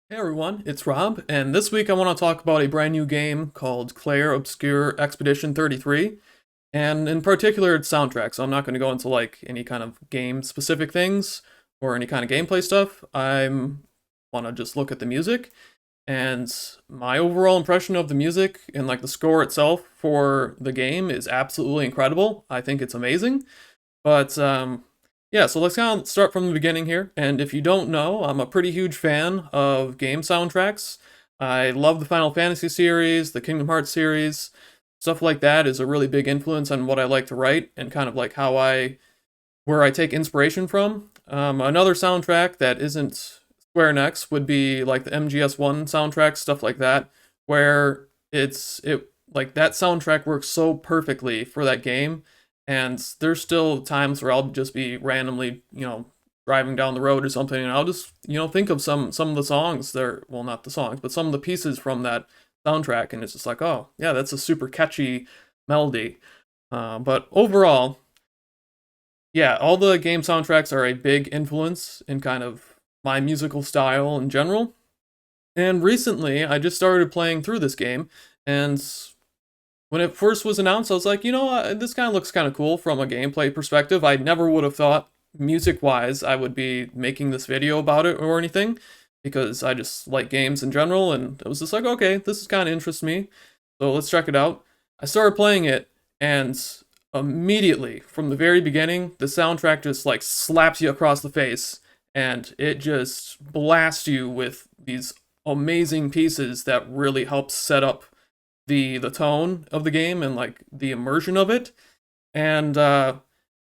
Hey everyone, it's Rob, and this week I want to talk about a brand new game called Clair Obscur Expedition 33, and in particular its soundtrack, so I'm not going to go into like any kind of game specific things or any kind of gameplay stuff. I'm want to just look at the music, and my overall impression of the music and like the score itself for the game is absolutely incredible. I think it's amazing. But yeah, so let's kind of start from the beginning here. And if you don't know, I'm a pretty huge fan of game soundtracks. I love the Final Fantasy series, the Kingdom Hearts series. Stuff like that is a really big influence on what I like to write and kind of like where I take inspiration from. Another soundtrack that isn't Square Enix would be like the MGS1 soundtrack, stuff like that, where like that soundtrack works so perfectly for that game. And there's still times where I'll just be randomly, driving down the road or something, and I'll just, think of some of the songs there. Well, not the songs, but some of the pieces from that soundtrack, and it's just like, oh yeah, that's a super catchy melody. But overall, yeah, all the game soundtracks are a big influence in kind of my musical style in general. And recently, I just started playing through this game, and when it first was announced, I was like, this kind of looks kind of cool from a gameplay perspective. I never would have thought, music wise, I would be making this video about it or anything, because I just like games in general, and it was just like, okay, this is kind of interests me, so let's check it out. I started playing it, and immediately, from the very beginning, the soundtrack just like slaps you across the face, and it just blasts you with these amazing pieces that really help set up the tone of the game and like the immersion of it. And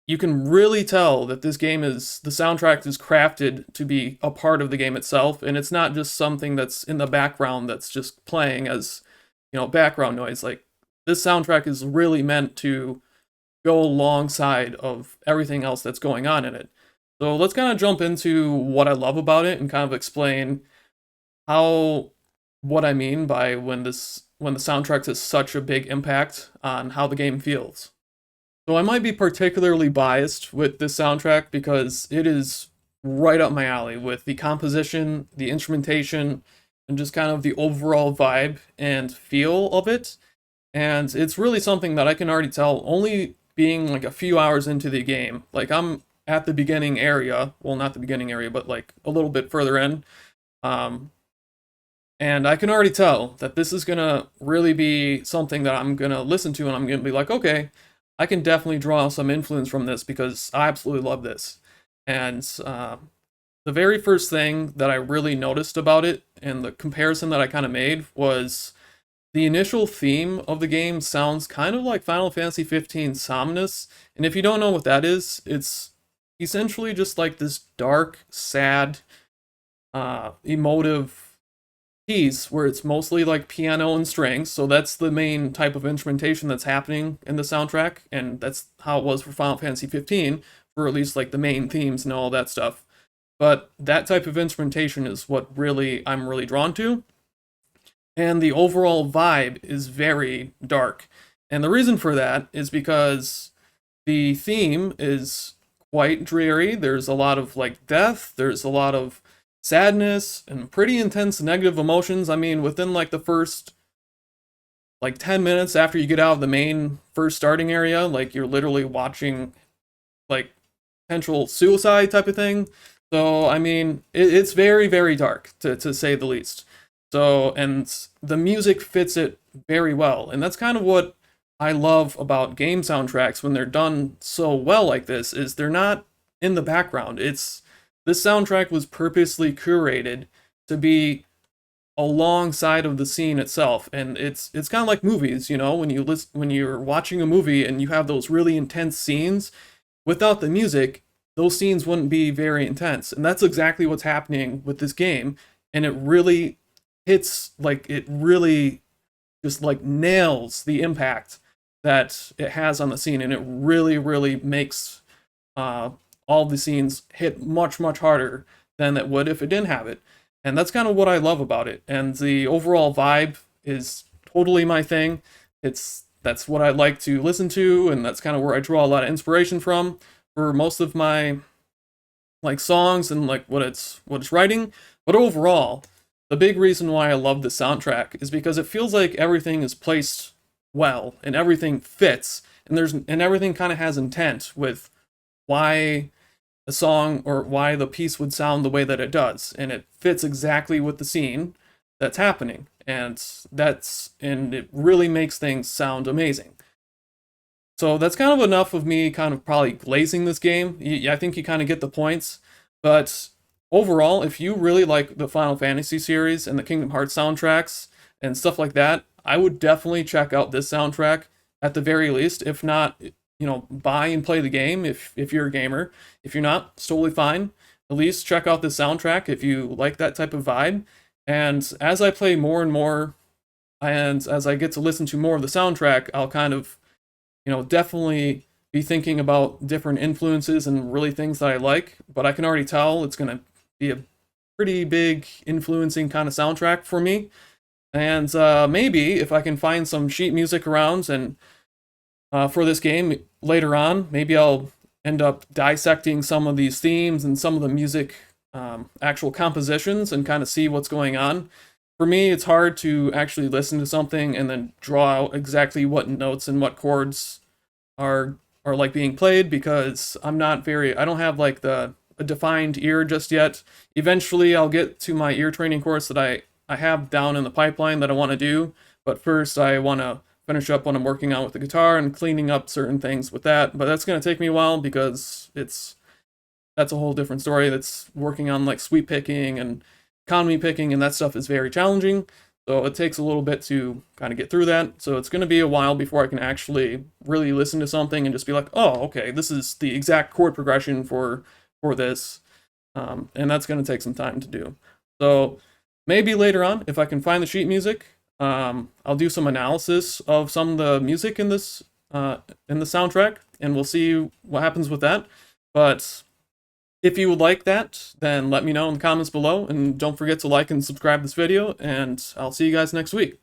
you can really tell that this game is the soundtrack is crafted to be a part of the game itself, and it's not just something that's in the background that's just playing as background noise. Like, this soundtrack is really meant to go alongside of everything else that's going on in it. So let's kind of jump into what I love about it and kind of explain how what I mean by when the soundtrack has such a big impact on how the game feels. So I might be particularly biased with this soundtrack because it is right up my alley with the composition, the instrumentation, and just kind of the overall vibe and feel of it. And it's really something that I can already tell only being like a few hours into the game. Like, I'm at the beginning area, well, not the beginning area, but like a little bit further in. Um, and I can already tell that this is gonna really be something that I'm gonna listen to, and I'm gonna be like, okay, I can definitely draw some influence from this because I absolutely love this. And the very first thing that I really noticed about it, and the comparison that I kind of made, was the initial theme of the game sounds kind of like Final Fantasy 15 Somnus. And if you don't know what that is, it's essentially just like this dark, sad, emotive piece where it's mostly like piano and strings. So that's the main type of instrumentation that's happening in the soundtrack, and that's how it was for Final Fantasy 15, for at least like the main themes and all that stuff. But that type of instrumentation is what really I'm really drawn to, and the overall vibe is very dark. And the reason for that is because the theme is quite dreary. There's a lot of like death, there's a lot of sadness and pretty intense negative emotions. I mean, within like the first like 10 minutes after you get out of the main first starting area, like you're literally watching like potential suicide type of thing. So, I mean, it's very, very dark to say the least. So, and the music fits it very well. And that's kind of what I love about game soundtracks when they're done so well like this, is they're not in the background. This soundtrack was purposely curated to be alongside of the scene itself, and it's kind of like movies, when you're watching a movie and you have those really intense scenes. Without the music, those scenes wouldn't be very intense, and that's exactly what's happening with this game. And it really it really just like nails the impact that it has on the scene, and it really, really makes uh, all the scenes hit much, much harder than it would if it didn't have it. And that's kind of what I love about it. And the overall vibe is totally my thing. That's what I like to listen to, and that's kind of where I draw a lot of inspiration from for most of my like songs and like what it's writing. But overall, the big reason why I love the soundtrack is because it feels like everything is placed well and everything fits, and everything kind of has intent with why a song or why the piece would sound the way that it does, and it fits exactly with the scene that's happening, and it really makes things sound amazing. So that's kind of enough of me kind of probably glazing this game. I think you kind of get the points. But overall, if you really like the Final Fantasy series and the Kingdom Hearts soundtracks and stuff like that, I would definitely check out this soundtrack at the very least. If not, buy and play the game if you're a gamer. If you're not, it's totally fine. At least check out the soundtrack if you like that type of vibe. And as I play more and more, and as I get to listen to more of the soundtrack, I'll kind of definitely be thinking about different influences and really things that I like, but I can already tell it's going to be a pretty big influencing kind of soundtrack for me. And maybe if I can find some sheet music around and for this game later on, maybe I'll end up dissecting some of these themes and some of the music actual compositions and kind of see what's going on. For me, it's hard to actually listen to something and then draw out exactly what notes and what chords are like being played, because I don't have like a defined ear just yet. Eventually I'll get to my ear training course that I have down in the pipeline that I want to do, but first I want to finish up what I'm working on with the guitar and cleaning up certain things with that. But that's going to take me a while because that's a whole different story. That's working on like sweep picking and economy picking, and that stuff is very challenging. So it takes a little bit to kind of get through that. So it's going to be a while before I can actually really listen to something and just be like, oh, okay, this is the exact chord progression for this. And that's going to take some time to do. So maybe later on, if I can find the sheet music, I'll do some analysis of some of the music in this in the soundtrack, and we'll see what happens with that. But if you would like that, then let me know in the comments below, and don't forget to like and subscribe this video, and I'll see you guys next week.